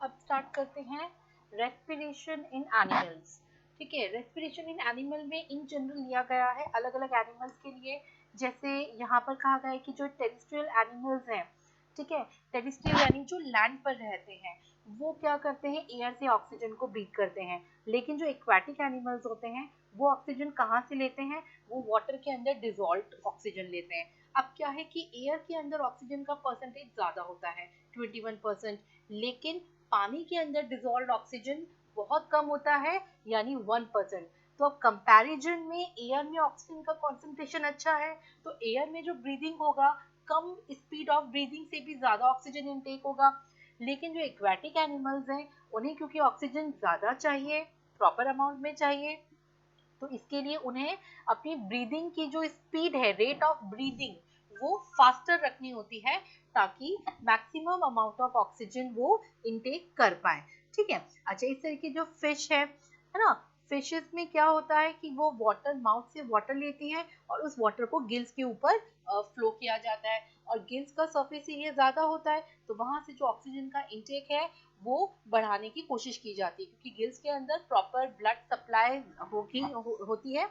अब स्टार्ट करते हैं रेस्पिरेशन इन एनिमल्स। ठीक है, रेस्पिरेशन इन एनिमल में इन जनरल लिया गया है अलग अलग एनिमल्स के लिए। जैसे यहाँ पर कहा गया है कि जो टेरेस्ट्रियल एनिमल्स हैं, ठीक है, टेरेस्ट्रियल यानी जो लैंड पर रहते हैं, वो क्या करते हैं, एयर से ऑक्सीजन को ब्रीथ करते हैं। लेकिन जो एक्वाटिक एनिमल्स होते हैं वो ऑक्सीजन कहाँ से लेते हैं, वो वाटर के अंदर डिजॉल्व ऑक्सीजन लेते हैं। अब क्या है कि एयर के अंदर ऑक्सीजन का परसेंटेज ज्यादा होता है 21%, लेकिन पानी के अंदर डिजॉल्व ऑक्सीजन बहुत कम होता है यानी 1%। तो अब कंपैरिजन में एयर में ऑक्सीजन का कॉन्सेंट्रेशन अच्छा है, तो एयर में जो ब्रीदिंग होगा कम स्पीड ऑफ ब्रीदिंग से भी ज्यादा ऑक्सीजन इनटेक होगा। लेकिन जो एक्वाटिक एनिमल्स हैं उन्हें क्योंकि ऑक्सीजन ज्यादा चाहिए, प्रॉपर अमाउंट में चाहिए, तो इसके लिए उन्हें अपनी ब्रीदिंग की जो स्पीड है, रेट ऑफ ब्रीदिंग, वो फास्टर रखनी होती है ताकि मैक्सिमम अमाउंट ऑफ ऑक्सीजन वो इनटेक कर पाए। ठीक है। अच्छा, इस तरह की जो फिश है ना, फिशेस में क्या होता है कि वो वाटर, माउथ से वाटर लेती है और उस वाटर को गिल्स के ऊपर फ्लो किया जाता है, और गिल्स का सरफेस एरिया ज्यादा होता है तो वहां से जो ऑक्सीजन का इनटेक है वो बढ़ाने की कोशिश की जाती है, क्योंकि गिल्स के अंदर प्रॉपर ब्लड सप्लाई होती है,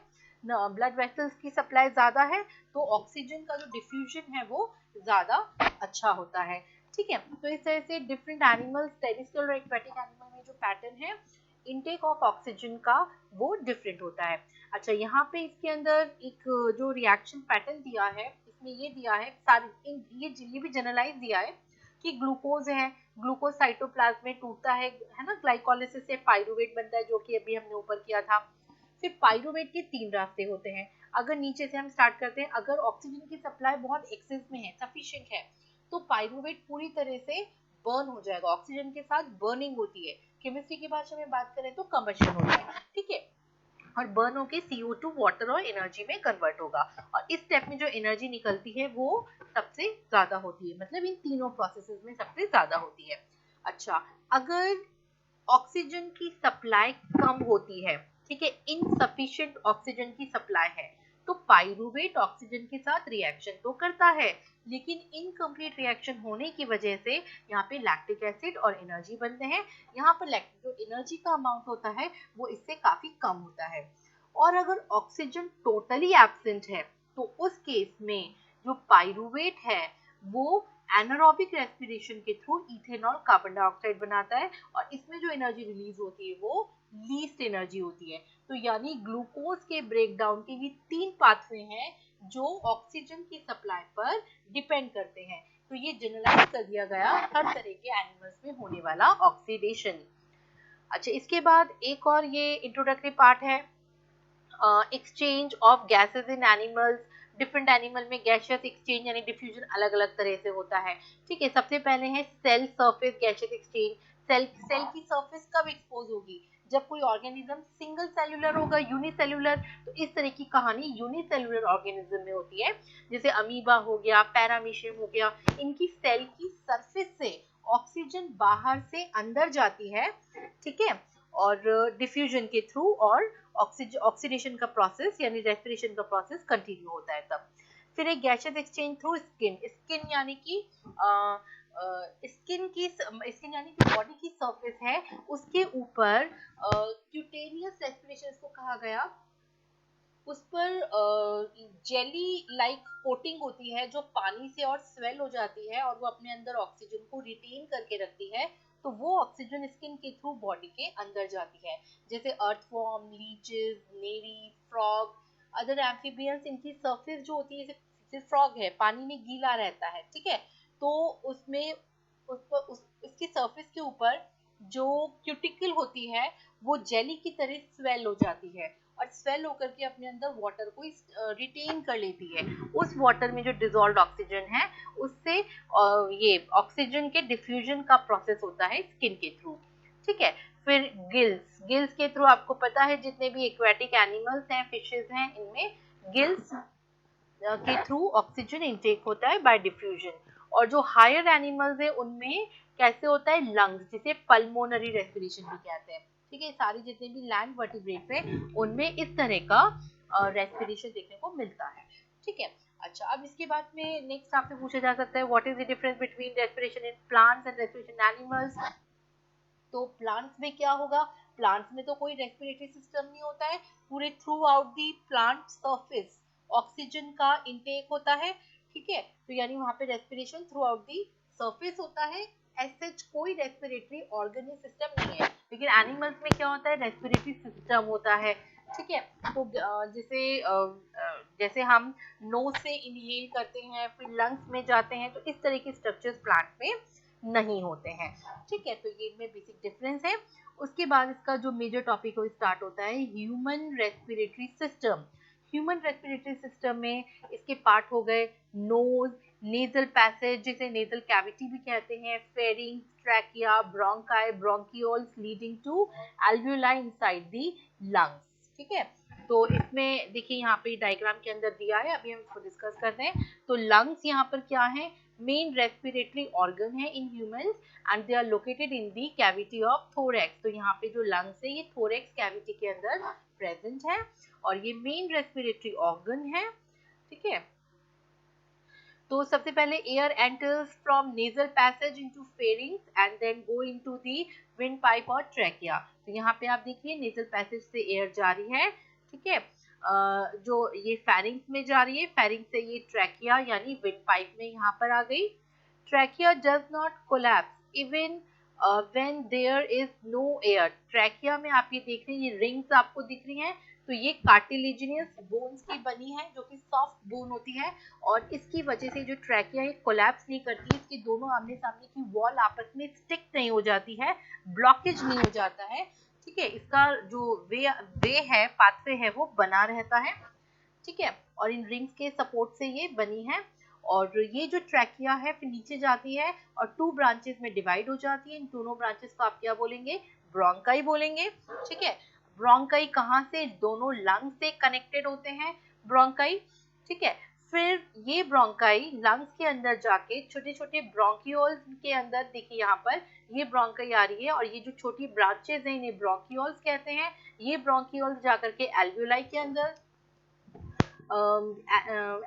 ब्लड वेसल्स की सप्लाई ज्यादा है, तो ऑक्सीजन का जो डिफ्यूजन है वो ज्यादा अच्छा होता है। ठीक है, तो इस तरह से डिफरेंट एनिमल्स, टेरेस्ट्रियल और एक्वेटिक एनिमल में जो पैटर्न है इनटेक ऑफ ऑक्सीजन का वो डिफरेंट होता है। अच्छा, यहाँ पे इसके अंदर एक जो रिएक्शन पैटर्न दिया है, इसमें ये दिया है सारी ये भी जनरलाइज दिया है कि ग्लूकोज है, ग्लूकोज साइटोप्लाज्म में टूटता है ना, ग्लाइकोलिसिस से पाइरूवेट बनता है, जो कि अभी हमने ऊपर किया था। फिर पाइरूवेट के 3 रास्ते होते हैं। अगर नीचे से हम स्टार्ट करते हैं, अगर ऑक्सीजन की सप्लाई बहुत एक्सेस में है, सफिशिएंट है, तो पाइरूवेट पूरी तरह से बर्न हो जाएगा, ऑक्सीजन के साथ बर्निंग होती है, केमिस्ट्री की भाषा में बात करें तो कंबशन होता है। ठीक है, और बर्न होके CO2 वाटर और एनर्जी में कन्वर्ट होगा, और इस स्टेप में जो एनर्जी निकलती है वो सबसे ज्यादा होती है, मतलब इन तीनों प्रोसेसेस में सबसे ज्यादा होती है। अच्छा, अगर ऑक्सीजन की सप्लाई कम होती है, ठीक है, इनसफिशिएंट ऑक्सीजन की सप्लाई है, तो पाइरूवेट ऑक्सीजन के साथ रिएक्शन तो करता है, लेकिन इनकम्प्लीट रिएक्शन होने की वजह से यहाँ पे लैक्टिक एसिड और एनर्जी बनते हैं। यहाँ पर लैक्टिक जो एनर्जी का अमाउंट होता है वो इससे काफी कम होता है। और अगर ऑक्सीजन टोटली एब्सेंट है तो उस केस में जो पाइरूवेट है वो एनारोबिक रेस्पिरेशन के थ्रू इथेनॉल कार्बन डाइऑक्साइड बनाता है, और इसमें जो एनर्जी रिलीज होती है वो लीस्ट एनर्जी होती है। तो यानी ग्लूकोज के ब्रेकडाउन के ये 3 पाथवे हैं जो ऑक्सीजन की सप्लाई पर डिपेंड करते हैं। तो ये जनरलाइज कर दिया गया हर तरह के एनिमल्स में होने वाला ऑक्सीडेशन। अच्छा, इसके बाद एक और ये इंट्रोडक्टरी पार्ट है, exchange of gases in animals. Different animal में गैसियस एक्सचेंज यानी डिफ्यूजन अलग अलग तरह से होता है। ठीक है, सबसे पहले है cell surface gaseous exchange. Cell की सरफेस कब एक्सपोज होगी, जब कोई ऑर्गेनिज्म सिंगल सेल्यूलर होगा, यूनिसेल्यूलर। तो इस तरह की कहानी यूनिसेल्यूलर ऑर्गेनिज्म में होती है, जैसे अमीबा हो गया, पैरामीशियम हो गया। इनकी सेल की सरफेस से ऑक्सीजन बाहर से अंदर जाती है, ठीक है, और डिफ्यूजन के थ्रू, और ऑक्सीडेशन का प्रोसेस यानी रेस्पिरेशन का प्रोसेस कंटिन्यू होता है तब। फिर एक gaseous exchange through skin. Skin यानी कि स्किन यानी कि बॉडी की सरफेस है, उसके ऊपर क्यूटेनियस रेस्पिरेशन इसको कहा गया, उस पर जेली लाइक कोटिंग होती है जो पानी से और स्वेल हो जाती है, और वो अपने अंदर ऑक्सीजन को रिटेन करके रखती है, तो वो ऑक्सीजन स्किन के थ्रू बॉडी के अंदर जाती है। जैसे अर्थवॉर्म, लीचेस, नेरी, फ्रॉग, अदर एम्फीबियंस, इनकी सरफेस जो होती है, जैसे फ्रॉग है पानी में गीला रहता है, ठीक है, तो उसमें उसकी सरफेस के ऊपर जो क्यूटिकल होती है वो जेली की तरह स्वेल हो जाती है, और स्वेल होकर के अपने अंदर वाटर को रिटेन कर लेती है। उस वाटर में जो डिजोल्व ऑक्सीजन है उससे ये ऑक्सीजन के डिफ्यूजन का प्रोसेस होता है स्किन के थ्रू। ठीक है, फिर गिल्स के थ्रू, आपको पता है जितने भी एक्वेटिक एनिमल्स हैं, फिशेज हैं, इनमें गिल्स के थ्रू ऑक्सीजन इनटेक होता है बाय डिफ्यूजन। और जो हायर एनिमल्स है उनमें कैसे होता है, लंग्स, जिसे पल्मोनरी रेस्पिरेशन भी कहते हैं। ठीक है, सारी जितने भी लैंड वर्टिब्रेट्स है उनमें इस तरह का रेस्पिरेशन देखने को मिलता है। ठीक है। अच्छा, अब इसके बाद में नेक्स्ट आपसे पूछा जा सकता है what is the difference between respiration in plants and respiration in animals. तो प्लांट्स में क्या होगा, प्लांट्स में तो कोई रेस्पिरेटरी सिस्टम नहीं होता है, पूरे through out the plant surface oxygen का इंटेक होता है, ठीक है। तो यानी वहां पे respiration through out the surface होता है, ऐसे कोई रेस्पिरेटरी ऑर्गन या सिस्टम नहीं है। लेकिन एनिमल्स में क्या होता है, रेस्पिरेटरी सिस्टम होता है, ठीक है। तो जैसे हम नोज से इनहेल करते हैं फिर लंग्स में जाते हैं, तो इस तरह के स्ट्रक्चर्स प्लांट में नहीं होते हैं, ठीक है। तो ये इनमें बेसिक डिफरेंस है। उसके बाद इसका जो मेजर टॉपिक है स्टार्ट होता है human respiratory system. Human respiratory system में इसके पार्ट हो गए नोज, नेजल पैसेज जिसे नेजल कैविटी भी कहते हैं, pharynx, trachea, bronchi, bronchioles leading to alveoli inside the lungs, ठीक है। तो इसमें देखिए यहाँ पे डायग्राम के अंदर दिया है, अभी हम इसको डिस्कस करते हैं। तो लंग्स यहाँ पर क्या है, मेन रेस्पिरेटरी ऑर्गन है in humans and they are located in the cavity of thorax. तो यहाँ पे जो लंग्स है ये थोरैक्स कैविटी के अंदर प्रेजेंट है और ये मेन रेस्पिरेटरी ऑर्गन है, ठीक है। तो सबसे पहले air enters from nasal passage into pharynx and then go into the windpipe और ट्रैकिया। तो यहाँ पे आप देखिए नेजल पैसेज से एयर जा रही है, ठीक है। जो ये फेरिंग्स में जा रही है, फेरिंग्स से ये ट्रैकिया यानी विंड पाइप में यहाँ पर आ गई। Trachea does not collapse even when there is no air. Trachea में आप ये देख रहे हैं, ये रिंग्स आपको दिख रही हैं, तो ये कार्टिलेजिनियस बोन्स की बनी है जो कि सॉफ्ट बोन होती है और इसकी वजह से जो ट्रैकिया है कोलैप्स नहीं करती, इसके दोनों आमने सामने की वॉल आपस में स्टिक नहीं हो जाती है, ब्लॉकेज नहीं हो जाता है, ठीक है। इसका जो वे है, पाथवे है, वो बना रहता है, ठीक है। और इन रिंग्स के सपोर्ट से ये बनी है और ये जो ट्रैकिया है फिर नीचे जाती है और 2 ब्रांचेस में डिवाइड हो जाती है। इन दोनों ब्रांचेस को आप क्या बोलेंगे, ब्रोंकाई बोलेंगे, ठीक है। ब्रोंकाई कहाँ से, दोनों लंग से कनेक्टेड होते हैं ब्रोंकाई, ठीक है। फिर ये ब्रोंकाई लंग्स के अंदर जाके छोटे छोटे ब्रोंकियोल्स के अंदर, देखिए यहाँ पर ये ब्रोंकाई आ रही है और ये जो छोटी ब्रांचेस हैं इन्हें ब्रोंकियोल्स कहते हैं। ये ब्रोंकियोल्स जाकर के एल्वियोलाई के अंदर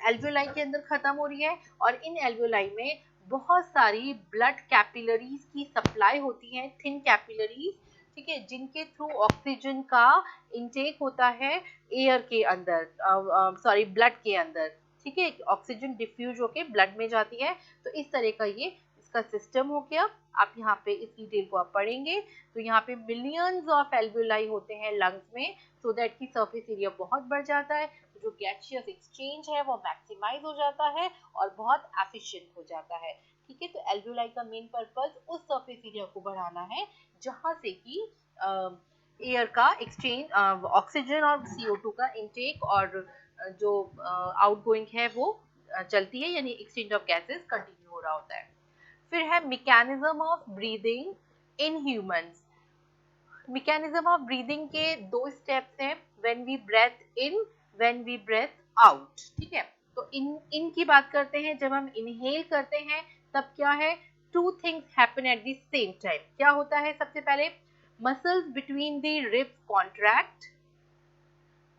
एल्वियोलाई के अंदर खत्म हो रही है और इन एल्वियोलाई में बहुत सारी ब्लड कैपिलरीज की सप्लाई होती है, थिन कैपिलरीज, ठीक है, जिनके थ्रू ऑक्सीजन का इनटेक होता है एयर के अंदर, सॉरी ब्लड के अंदर, ठीक है। ऑक्सीजन डिफ्यूज होके ब्लड में जाती है। तो इस तरह का ये इसका सिस्टम हो गया। आप यहाँ पे इस डिटेल को आप पढ़ेंगे तो यहाँ पे मिलियंस ऑफ एल्वियोलाई होते हैं लंग्स में, सो दैट की सरफेस एरिया बहुत बढ़ जाता है, जो गैसियस एक्सचेंज है वो मैक्सिमाइज हो जाता है और बहुत एफिशिएंट हो जाता है, ठीक है। तो एल्वियोलाई का मेन पर्पस उस सरफेस एरिया को बढ़ाना है जहां से कि एयर का एक्सचेंज, ऑक्सीजन और CO2 का इनटेक और जो आउटगोइंग है वो चलती है, यानी एक्सचेंज ऑफ गैसेस कंटिन्यू हो रहा होता है। फिर है mechanism of breathing in humans. Mechanism of breathing के 2 स्टेप्स हैं, when we breathe in, when we breathe out, ठीक है। तो इनकी बात करते हैं, जब हम इनहेल करते हैं तब क्या है, 2 things happen at the same time. क्या होता है, सबसे पहले muscles between the ribs contract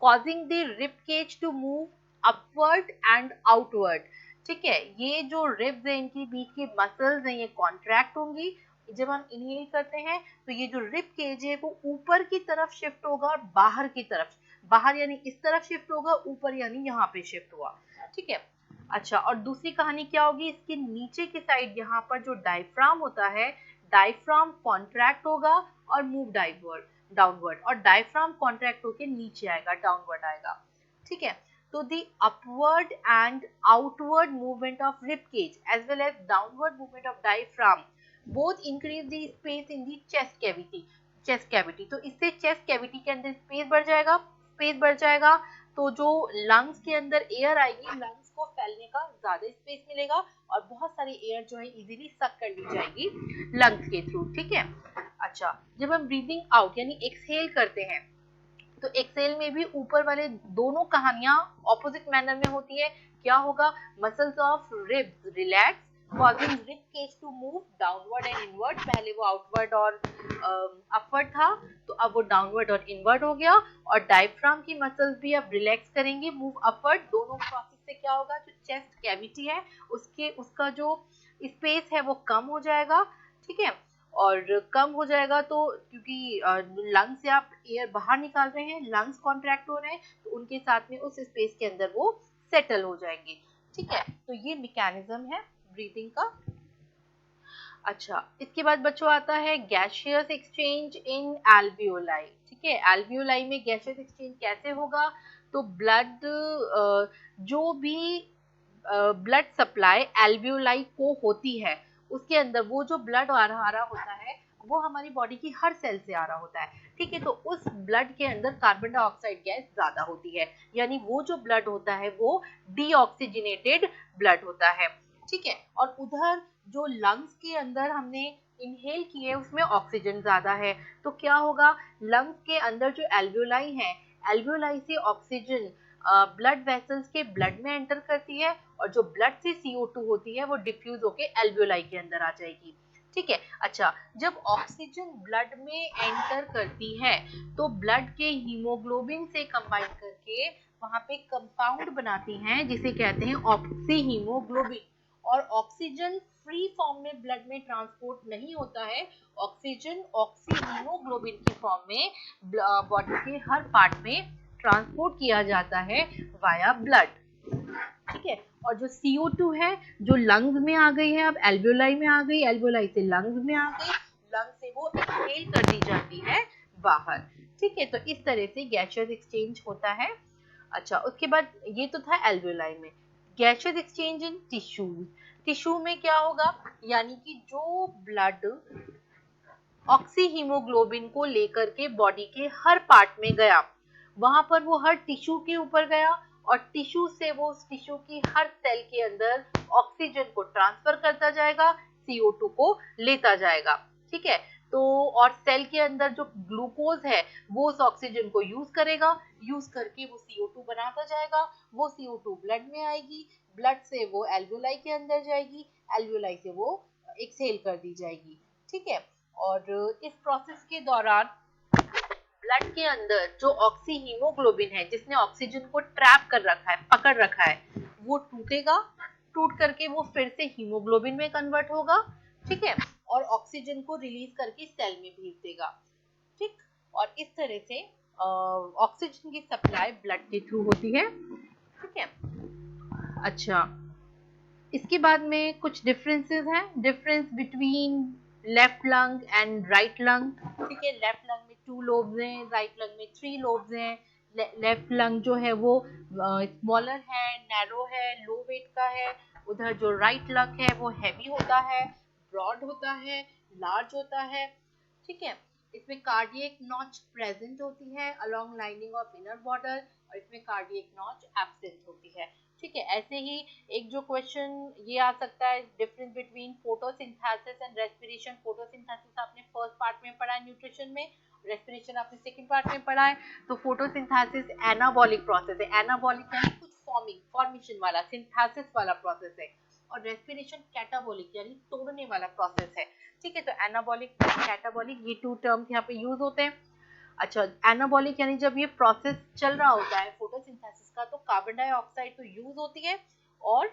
causing the rib cage to move upward and outward, ठीक है। ये जो रिब्स है इनके बीच की मसल्स हैं ये कॉन्ट्रैक्ट होंगी जब हम इनहेल करते हैं, तो ये जो रिब केज है वो ऊपर की तरफ शिफ्ट होगा और बाहर की तरफ, बाहर यानी इस तरफ शिफ्ट होगा, ऊपर यानी यहाँ पे शिफ्ट हुआ, ठीक है। अच्छा, और दूसरी कहानी क्या होगी, इसके नीचे की साइड यहाँ पर जो डायफ्राम होता है, डायफ्राम कॉन्ट्रैक्ट होगा और मूव डाउनवर्ड, और डायफ्राम कॉन्ट्रैक्ट होके नीचे आएगा, डाउनवर्ड आएगा, ठीक है। तो the upward and outward movement of rib cage as well as downward movement of diaphragm both increase the space in the chest cavity. तो इससे चेस्ट कैविटी के अंदर स्पेस बढ़ जाएगा, तो जो लंग्स के अंदर एयर आएगी, लंग्स को फैलने का ज्यादा स्पेस मिलेगा और बहुत सारी एयर जो है इजीली सक कर ली जाएगी लंग्स के थ्रू, ठीक है। अच्छा, जब हम ब्रीदिंग आउट यानी एक्सहेल करते हैं तो एक्सहेल में भी ऊपर वाले दोनों कहानियां ऑपोजिट मैनर में होती है। क्या होगा, muscles of ribs relax causing rib cage to move downward and inward। पहले वो आउटवर्ड और अपवर्ड था, तो अब वो डाउनवर्ड और इनवर्ड हो गया, और डायफ्राम की मसल्स भी अब रिलैक्स करेंगे, मूव अपवर्ड। दोनों प्रोसेस से क्या होगा, जो चेस्ट कैविटी है उसका जो स्पेस है वो कम हो जाएगा, ठीक है। और कम हो जाएगा तो क्योंकि लंग्स से आप एयर बाहर निकाल रहे हैं, लंग्स कॉन्ट्रैक्ट हो रहे हैं, तो उनके साथ में उस स्पेस के अंदर वो सेटल हो जाएंगे। ठीक है, तो ये मैकेनिज्म है ब्रीदिंग का। अच्छा, इसके बाद बच्चों आता है गैसियस एक्सचेंज इन एल्वियोलाई। ठीक है, एल्वियोलाई में गैसियस एक्सचेंज कैसे होगा? तो ब्लड जो भी ब्लड सप्लाई एल्वियोलाई को होती है, उसके अंदर वो जो ब्लड आ रहा होता है वो हमारी बॉडी की हर सेल से आ रहा होता है। ठीक है, तो उस ब्लड के अंदर कार्बन डाइऑक्साइड गैस ज्यादा होती है, यानी वो जो ब्लड होता है वो डीऑक्सीजनेटेड ब्लड होता है। ठीक है, और उधर जो लंग्स के अंदर हमने इनहेल किए उसमें ऑक्सीजन ज्यादा है, तो क्या होगा? लंग्स के अंदर जो एल्वियोलाई है, एल्वियोलाई से ऑक्सीजन ब्लड वेसल्स के ब्लड में एंटर करती है, और जो ब्लड से CO2 होती है वो डिफ्यूज होके एल्वियोलाई के अंदर आ जाएगी। ठीक है, अच्छा, जब ऑक्सीजन ब्लड में एंटर करती है तो ब्लड के हीमोग्लोबिन से कंबाइन करके वहां पे कंपाउंड बनाती हैं जिसे कहते हैं ऑक्सी हीमोग्लोबिन। और ऑक्सीजन फ्री फॉर्म में ब्लड में ट्रांसपोर्ट नहीं होता है, ऑक्सीजन ऑक्सी हीमोग्लोबिन की फॉर्म में बॉडी के हर पार्ट में ट्रांसपोर्ट किया जाता है वाया ब्लड। ठीक है, और जो CO2 है जो लंग्स में आ गई है, अब एल्वियोलाई में आ गई, एल्वियोलाई से लंग्स में आ गई, लंग्स से वो एक्सहेल कर दी जाती है बाहर। ठीक है, तो इस तरह से गैसियस एक्सचेंज होता है। अच्छा, उसके बाद ये तो था एल्वियोलाई में। गैसियस एक्सचेंज इन टिश्यूज, टिश्यू में क्या होगा? यानी कि जो ब्लड ऑक्सी हीमोग्लोबिन को लेकर के बॉडी के हर पार्ट में गया, वहां पर वो हर टिश्यू के ऊपर गया, और टिश्यू से वो उस टिश्यू की हर सेल के अंदर ऑक्सीजन को ट्रांसफर करता जाएगा, CO2 को लेता जाएगा। ठीक है, तो और सेल के अंदर जो ग्लूकोज है वो उस ऑक्सीजन को यूज करेगा, यूज करके वो CO2 बनाता जाएगा, वो CO2 ब्लड में आएगी, ब्लड से वो एल्वियोलाई के अंदर जाएगी, एल्वियोलाई से वो एक्सहेल कर दी जाएगी। ठीक है, और इस प्रोसेस के दौरान ब्लड के अंदर जो ऑक्सी हीमोग्लोबिन है जिसने ऑक्सीजन को ट्रैप कर रखा है, पकड़ रखा है, वो टूटेगा, टूट करके वो फिर से हीमोग्लोबिन में कन्वर्ट होगा। ठीक है, और ऑक्सीजन को रिलीज करके सेल में भेज देगा। ठीक, और इस तरह से ऑक्सीजन की सप्लाई ब्लड के थ्रू होती है। ठीक है, अच्छा, इसके बाद में कुछ डिफरेंसेस हैं, difference between left lung and right lung. ठीक है, लेफ्ट लंग में 2 लोब्स हैं, राइट लंग में 3 लोब्स हैं। लेफ्ट लंग जो है वो स्मॉलर है, नैरो है, लो वेट का है। उधर जो राइट लंग है वो हैवी होता है, ब्रॉड होता है, लार्ज होता है। ठीक है, इसमें कार्डियक नॉच प्रेजेंट होती है along lining of inner border, और इसमें कार्डियक नॉच एब्सेंट होती है। ठीक है, ऐसे ही एक जो क्वेश्चन ये आ सकता है, difference between photosynthesis and respiration. Photosynthesis आपने फर्स्ट पार्ट में पढ़ा है न्यूट्रिशन में, रेस्पिरेशन आपने सेकंड पार्ट में पढ़ा है। तो फोटोसिंथेसिस एनाबॉलिक प्रोसेस है, एनाबॉलिक यानी कुछ फॉर्मेशन वाला, सिंथेसिस वाला प्रोसेस है, और रेस्पिरेशन कैटाबॉलिक यानी तोड़ने वाला प्रोसेस है। ठीक है, तो एनाबॉलिक कैटाबॉलिक ये 2 टर्म्स यहाँ पे यूज होते हैं। अच्छा, एनाबॉलिक यानी जब ये प्रोसेस चल रहा होता है फोटोसिंथेसिस का, तो कार्बन डाइऑक्साइड तो यूज होती है और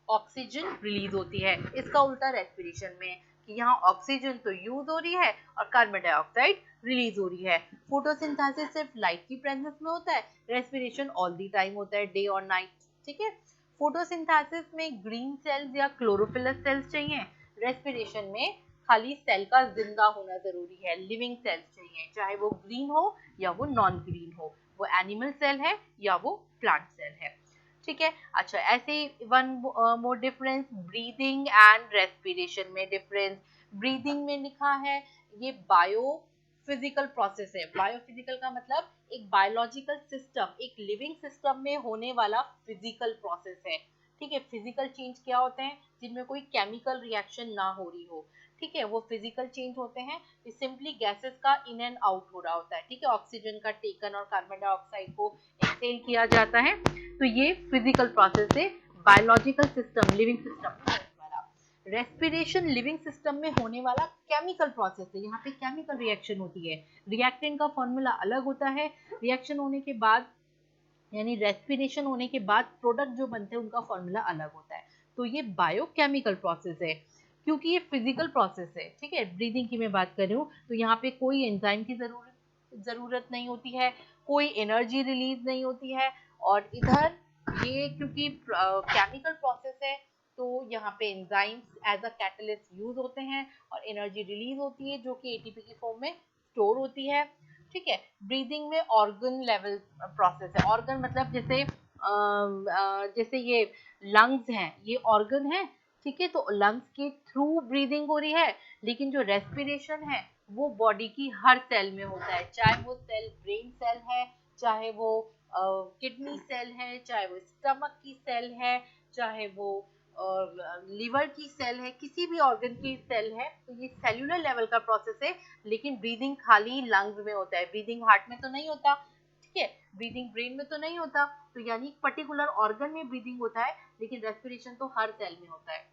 ऑक्सीजन रिलीज होती है। इसका उल्टा रेस्पिरेशन में कि यहाँ ऑक्सीजन तो यूज हो रही है और कार्बन डाइऑक्साइड रिलीज हो रही है। फोटोसिंथेसिस सिर्फ लाइट की प्रेजेंस में होता है, रेस्पिरेशन ऑल द टाइम होता है, डे और नाइट। ठीक है, फोटोसिंथेसिस में ग्रीन सेल्स या क्लोरोफिलस सेल्स चाहिए, रेस्पिरेशन में खाली सेल का जिंदा होना जरूरी है, लिविंग सेल्स चाहिए, चाहे वो ग्रीन हो या वो नॉन ग्रीन हो, वो एनिमल सेल है या वो प्लांट सेल है। ठीक है, अच्छा, ऐसे one more difference, breathing and respiration में डिफरेंस। ब्रीदिंग में लिखा है ये बायो फिजिकल प्रोसेस है। बायोफिजिकल का मतलब एक बायोलॉजिकल सिस्टम, एक लिविंग सिस्टम में होने वाला फिजिकल प्रोसेस है। ठीक है, फिजिकल चेंज क्या होते हैं? जिनमें कोई केमिकल रिएक्शन ना हो रही हो। ठीक है, वो फिजिकल चेंज होते हैं, सिंपली गैसेस का इन एंड आउट हो रहा होता है। ठीक है, ऑक्सीजन का टेकन और कार्बन डाइऑक्साइड को एक्सहेल किया जाता है, तो ये फिजिकल प्रोसेस है, बायोलॉजिकल सिस्टम, लिविंग सिस्टम में होने वाला। रेस्पिरेशन लिविंग सिस्टम में होने वाला केमिकल प्रोसेस है, यहाँ पे केमिकल रिएक्शन होती है, रिएक्टेंट का फॉर्मूला अलग होता है। रिएक्शन होने के बाद यानी रेस्पिरेशन होने के बाद प्रोडक्ट जो बनते हैं उनका फॉर्मूला अलग होता है, तो ये बायोकेमिकल प्रोसेस है। क्योंकि ये फिजिकल प्रोसेस है, ठीक है। ब्रीदिंग की मैं बात कर रही हूँ, तो यहाँ पे कोई एंजाइम की जरूरत नहीं होती है, कोई एनर्जी रिलीज नहीं होती है। और इधर ये क्योंकि केमिकल प्रोसेस है, तो यहाँ पे enzymes as a catalyst use होते हैं और एनर्जी रिलीज होती है जो कि एटीपी की फॉर्म में स्टोर होती है, ठीक है। ब्रीदिंग में ऑर्गन लेवल प्रोसेस है। ऑर्गन मतलब जैसे ये लंग्स हैं, ये ऑर्गन है, ठीक है। तो लंग्स के थ्रू ब्रीदिंग हो रही है, लेकिन जो रेस्पिरेशन है वो बॉडी की हर सेल में होता है, चाहे वो सेल ब्रेन सेल है, चाहे वो किडनी सेल है, चाहे वो स्टमक की सेल है, चाहे वो लिवर की सेल है, किसी भी ऑर्गन की सेल है। तो ये सेल्यूलर लेवल का प्रोसेस है, लेकिन ब्रीदिंग खाली लंग्स में होता है, ब्रीदिंग हार्ट में तो नहीं होता, ठीक है। ब्रीदिंग ब्रेन में तो नहीं होता, तो यानी पर्टिकुलर ऑर्गन में ब्रीदिंग होता है, लेकिन रेस्पिरेशन तो हर सेल में होता है।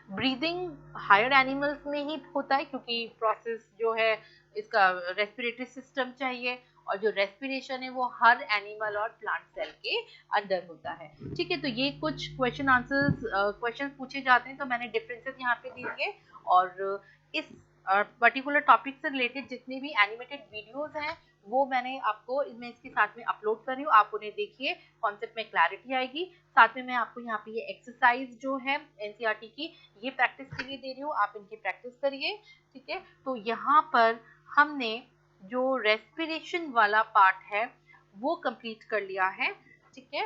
ब्रीदिंग हायर एनिमल्स में ही होता है, क्योंकि प्रोसेस जो है इसका रेस्पिरेटरी सिस्टम चाहिए, और जो रेस्पिरेशन है वो हर एनिमल और प्लांट सेल के अंदर होता है, ठीक है। तो ये कुछ क्वेश्चन पूछे जाते हैं, तो मैंने डिफरेंसेस यहाँ पे दिए। और इस पर्टिकुलर टॉपिक से रिलेटेड जितने भी एनिमेटेड वीडियोस हैं वो मैं इसके साथ में अपलोड कर रही हूँ, आप उन्हें देखिए, कॉन्सेप्ट में क्लैरिटी आएगी। साथ में मैं आपको यहाँ पे ये एक्सरसाइज जो है एनसीईआरटी की, ये प्रैक्टिस के लिए दे रही हूँ, आप इनकी प्रैक्टिस करिए, ठीक है। तो यहाँ पर हमने जो रेस्पिरेशन वाला पार्ट है वो कंप्लीट कर लिया है, ठीक है।